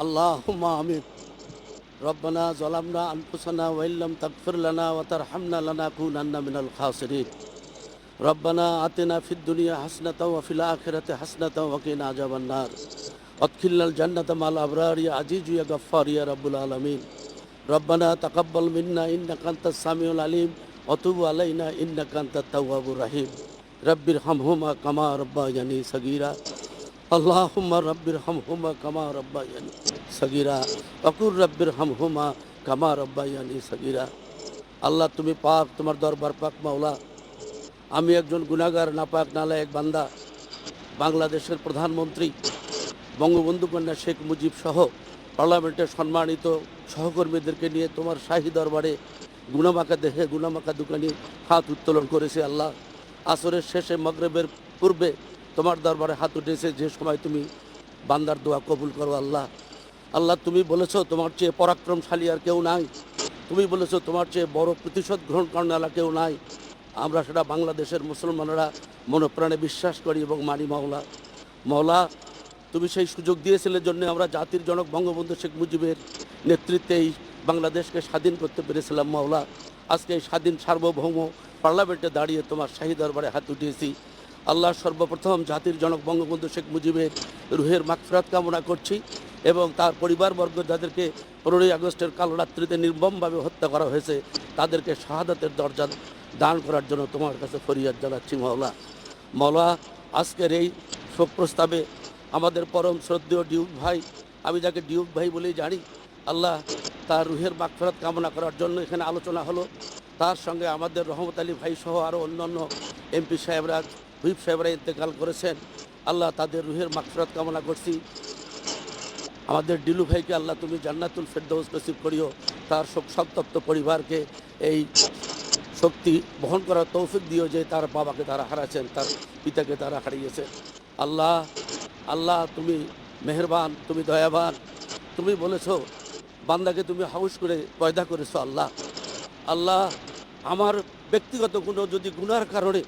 اللهم آمين. ربنا ظلمنا أنفسنا وإن لم تغفر لنا وترحمنا لنكونن من الخاسرين. ربنا آتنا في الدنيا حسنة وفي الآخرة حسنة وقنا عذاب النار. أدخلنا الجنة مع الأبرار يا عزيز يا غفار يا رب العالمين. ربنا تقبل منا إنك أنت السميع العليم وتب علينا إنك أنت التواب الرحيم. رب ارحمهما كما ربياني صغيرا. اللهم رب ارحمهما كما ربياني صغيرا وقل رب ارحمهما كما ربياني صغيرا. আল্লাহ তুমি পাক, তোমার দরবার পাক মাওলা। আমি একজন গুনাহগার নাপাক নালায়েক বান্দা। বাংলাদেশের প্রধানমন্ত্রী বঙ্গবন্ধু কন্যা শেখ মুজিব সহ পার্লামেন্টের সম্মানিত সহকর্মীদেরকে নিয়ে তোমার শাহী দরবারে গুনামাকা দেহে গুনামাকা দোকানি হাত উত্তোলন করেছে আল্লাহ। আসরের শেষে মাগরিবের পূর্বে তোমার দরবারে হাত উঠেছে, যে সময় তুমি বান্দার দোয়া কবুল করো আল্লাহ। আল্লাহ তুমি বলেছো তোমার চেয়ে পরাক্রমশালী আর কেউ নাই। তুমি বলেছো তোমার চেয়ে বড় প্রতিশোধ গ্রহণ করার কেউ নাই। আমরা সেটা বাংলাদেশের মুসলমানরা মনপ্রাণে বিশ্বাস করি এবং মানি মাওলা। মাওলা তুমি সেই সুযোগ দিয়েছিলে জন্য আমরা জাতির জনক বঙ্গবন্ধু শেখ মুজিবের নেতৃত্বে এই বাংলাদেশকে স্বাধীন করতে পেরেছিলাম মাওলা। আজকে এই স্বাধীন সার্বভৌম পার্লামেন্টে দাঁড়িয়ে তোমার শাহী দরবারে হাত উঠিয়েছি আল্লাহ। সর্বপ্রথম জাতির জনক বঙ্গবন্ধু শেখ মুজিবের রুহের মাগফিরাত কামনা করছি এবং তার পরিবারবর্গ যাদেরকে 15ই আগস্টের কালো রাত্রিতে নির্মমভাবে হত্যা করা হয়েছে তাদেরকে শাহাদাতের দরজা দান করার জন্য তোমার কাছে ফরিয়াদ জানাচ্ছি মাওলা। মাওলা আজকের এই শোক প্রস্তাবে আমাদের পরম শ্রদ্ধেয় ডিউক ভাই, আমি যাকে ডিউক ভাই বলেই জানি, আল্লাহ তার রুহের মাগফিরাত কামনা করার জন্য এখানে আলোচনা হলো। তার সঙ্গে আমাদের রহমত আলী ভাই সহ আরও অন্যান্য এমপি সাহেবরা, হুইপ সাহেবরা ইন্তেকাল করেছেন। আল্লাহ তাদের রুহের মাগফিরাত কামনা করছি। আমাদের ডিলু ভাইকে আল্লাহ তুমি জান্নাতুল ফেরদৌস নসিব করিও। তার শোক সন্তপ্ত পরিবারকে এই শক্তি বহন করার তৌফিক দিও যে তার বাবাকে তারা হারাচ্ছেন, তার পিতাকে তারা হারিয়েছে। আল্লাহ আল্লাহ তুমি মেহেরবান, তুমি দয়াবান। তুমি বলেছো বান্দাকে তুমি হাউস করে পয়দা করেছো আল্লাহ। আল্লাহ আমার ব্যক্তিগত কোনো যদি গুনার কারণে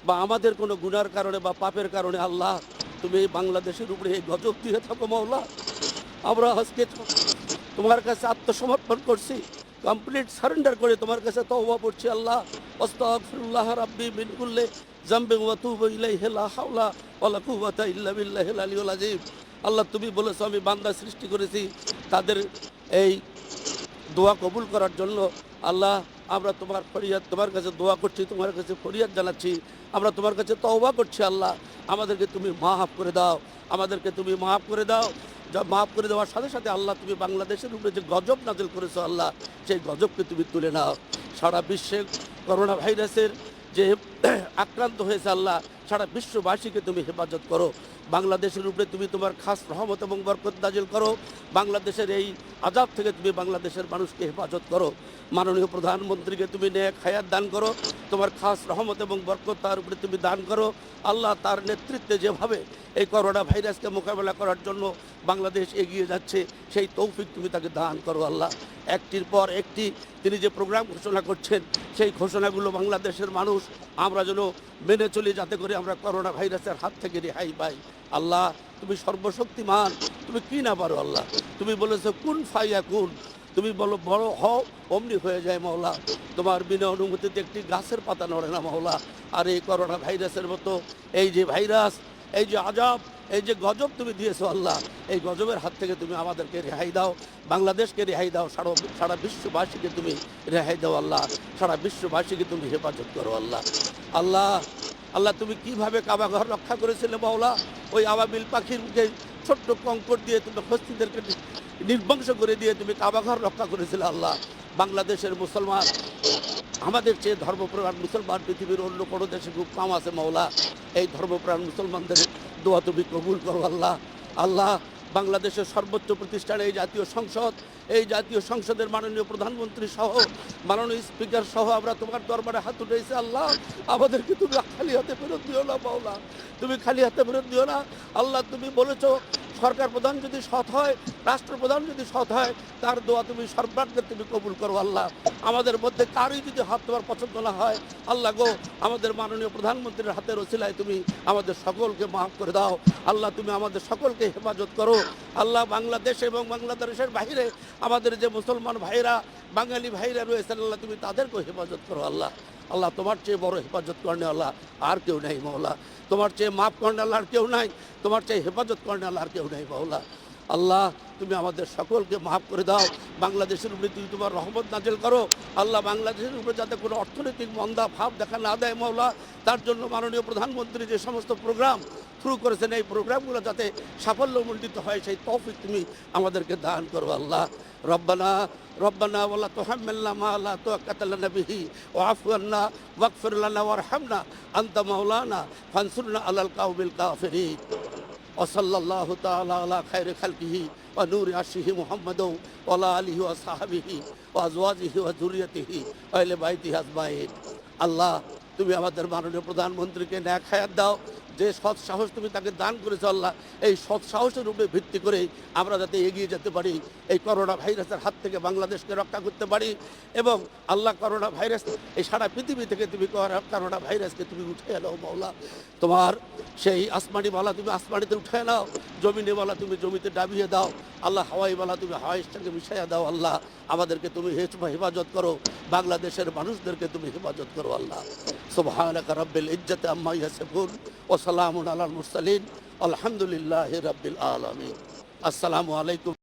বা আমাদের কোনো গুনার কারণে বা পাপের কারণে আল্লাহ তুমি এই বাংলাদেশের উপরে এই গজব দিয়ে থাকো মাওলা, আমরা আজকে তোমার কাছে আত্মসমর্পণ করছি, কমপ্লিট সারেন্ডার করে তোমার কাছে তওবা করছি আল্লাহ। আস্তাগফিরুল্লাহ রাব্বি মিন কুল্লি যামবিন ওয়া তুবু ইলাইহি লা হাওলা ওয়ালা কুওয়াতা ইল্লা বিল্লাহিল আলিয়্যিল আযীম। আল্লাহ তুমি বলেছো আমি বান্দা সৃষ্টি করেছি তাদের এই দোয়া কবুল করার জন্য। আল্লাহ আমরা তোমার ফরিয়াদ, তোমার কাছে দোয়া করছি, তোমার কাছে ফরিয়াদ জানাচ্ছি, আমরা তোমার কাছে তওবা করছি আল্লাহ। আমাদেরকে তুমি মাফ করে দাও, আমাদেরকে তুমি মাফ করে দাও। যা মাফ করে দেওয়ার সাথে সাথে আল্লাহ তুমি বাংলাদেশের উপরে যে গজব নাজিল করেছো আল্লাহ, সেই গজবকে তুমি তুলে নাও। সারা বিশ্বে করোনা ভাইরাসের যে আক্রান্ত হয়েছে আল্লাহ, সারা বিশ্ববাসীকে তুমি হেফাজত করো। বাংলাদেশের উপরে তুমি তোমার খাস রহমত এবং বরকত নাজিল করো। বাংলাদেশের এই আযাব থেকে তুমি বাংলাদেশের মানুষকে হেফাজত করো। মাননীয় প্রধানমন্ত্রীকে তুমি নেক হায়াত দান করো, তোমার খাস রহমত এবং বরকত তার উপরে তুমি দান করো আল্লাহ। তার নেতৃত্বে যেভাবে এই করোনা ভাইরাসকে মোকাবেলা করার জন্য বাংলাদেশ এগিয়ে যাচ্ছে, সেই তৌফিক তুমি তাকে দান করো আল্লাহ। একটির পর একটি তিনি যে প্রোগ্রাম ঘোষণা করছেন, সেই ঘোষণাগুলো বাংলাদেশের মানুষ আমরা যেন মেনে চলি, যাতে করে আমরা করোনা ভাইরাসের হাত থেকে রেহাই পাই। আল্লাহ তুমি সর্বশক্তিমান, তুমি কি না পারো আল্লাহ। তুমি বলেছো কুন ফাইয়া কুন, তুমি বলো বড় হও অমনি হয়ে যায় মাওলা। তোমার বিনা অনুমতিতে একটি গাছের পাতা নড়ে না মাওলা। আর এই করোনা ভাইরাসের মতো এই যে ভাইরাস, এই যে আযাব, এই যে গজব তুমি দিয়েছো আল্লাহ, এই গজবের হাত থেকে তুমি আমাদেরকে রেহাই দাও, বাংলাদেশকে রেহাই দাও, সারা বিশ্ববাসীকে তুমি রেহাই দাও আল্লাহ। সারা বিশ্ববাসীকে তুমি হেফাজত করো আল্লাহ। আল্লাহ আল্লাহ তুমি কিভাবে কাবা ঘর রক্ষা করেছিলে মাওলা, ওই আবাবিল পাখির মুখে ছোট্ট কঙ্কর দিয়ে তুমি হস্তিদেরকে নির্বংশ করে দিয়ে তুমি কাবা ঘর রক্ষা করেছিলে আল্লাহ। বাংলাদেশের মুসলমান, আমাদের চেয়ে ধর্মপ্রাণ মুসলমান পৃথিবীর অন্য কোনো দেশে খুব কম আছে মাওলা। এই ধর্মপ্রাণ মুসলমানদের দোয়া তুমি কবুল করো আল্লাহ। আল্লাহ বাংলাদেশের সর্বোচ্চ প্রতিষ্ঠান এই জাতীয় সংসদ, এই জাতীয় সংসদের মাননীয় প্রধানমন্ত্রী সহ মাননীয় স্পিকার সহ আমরা তোমার দরবারে হাত উঠেছি আল্লাহ। আমাদেরকে তুমি খালি হাতে ফেরত দিও না মাওলা, তুমি খালি হাতে ফেরত দিও না আল্লাহ। তুমি বলেছো সরকার প্রধান যদি সৎ হয়, রাষ্ট্রপ্রধান যদি সৎ হয়, তার দোয়া তুমি সর্বাগ্রে তুমি কবুল করো আল্লাহ। আমাদের মধ্যে কারই যদি হাত তোমার পছন্দ না হয়, আল্লাহ গো, আমাদের মাননীয় প্রধানমন্ত্রীর হাতের ওসিলায় তুমি আমাদের সকলকে মাফ করে দাও আল্লাহ। তুমি আমাদের সকলকে হেফাজত করো আল্লাহ। বাংলাদেশ এবং বাংলাদেশের বাইরে আমাদের যে মুসলমান ভাইরা, বাঙালি ভাইরা রয়েছেন আল্লাহ, তুমি তাদেরকেও হেফাজত করো আল্লাহ। আল্লাহ, তোমার চেয়ে বড় হেফাজত করনে আল্লাহ আর কেউ নেই মৌলা। তোমার চেয়ে মাফ করনে আল্লাহ আর কেউ নাই, তোমার চেয়ে হেফাজত করনে আল্লাহ আর কেউ নেই মৌলা। আল্লাহ, তুমি আমাদের সকলকে মাফ করে দাও। বাংলাদেশের উপরে তুমি তোমার রহমত নাজিল করো আল্লাহ। বাংলাদেশের উপরে যাতে কোনো অর্থনৈতিক মন্দা ভাব দেখা না দেয় মৌলা, তার জন্য মাননীয় প্রধানমন্ত্রী যে সমস্ত প্রোগ্রাম শুরু করেছেন, এই প্রোগ্রামগুলো যাতে সাফল্যমণ্ডিত হয়, সেই তৌফিক তুমি আমাদেরকে দান করো আল্লাহ। রব্বানা রব্বানা ওয়ালা তুহাম্মিলনা মা লা তাকাতা লানা বিহি ওয়াফু আন্না ওয়াগফির লানা ওয়ারহামনা আনতা মাওলানা ফানসুরনা আলাল কাওমিল কাফিরিন। ওয়াসাল্লাল্লাহু তাআলা আলা খায়রি খালকিহি ওয়া নূরি আরশিহি মুহাম্মাদু ওয়া আলা আলিহি ওয়া সাহবিহি ওয়া আজওয়াজিহি ওয়া যুররিয়াতিহি ওয়া আহলি বাইতিহি আজমাইন। আল্লাহ, তুমি আমাদের মাননীয় প্রধানমন্ত্রীকে ন্যাক হায়াত দাও। যে সৎ সাহস তুমি তাকে দান করেছো আল্লাহ, এই সৎ সাহসের উপরে ভিত্তি করে আমরা যাতে এগিয়ে যেতে পারি, এই করোনা ভাইরাসের হাত থেকে বাংলাদেশকে রক্ষা করতে পারি। এবং আল্লাহ, করোনা ভাইরাস এই সারা পৃথিবী থেকে তুমি করোনা ভাইরাসকে তুমি উঠে নাও মৌলা। তোমার সেই আসমানি বালা তুমি আসমানিতে উঠে নাও, জমিনে বালা তুমি জমিতে ডাবিয়ে দাও আল্লাহ, হাওয়াই বালা তুমি হাওয়াইয়ের সঙ্গে মিশাইয়া দাও আল্লাহ। আমাদেরকে তুমি হেফাজত করো, বাংলাদেশের মানুষদেরকে তুমি হেফাজত করো আল্লাহ। সুবহানাকা রাব্বিল ইজ্জাতি আম্মা ইয়াসিফুন ওয়া সালামুন আলাল মুরসালিন আলহামদুলিল্লাহি রাব্বিল আলামিন। আসসালামু আলাইকুম।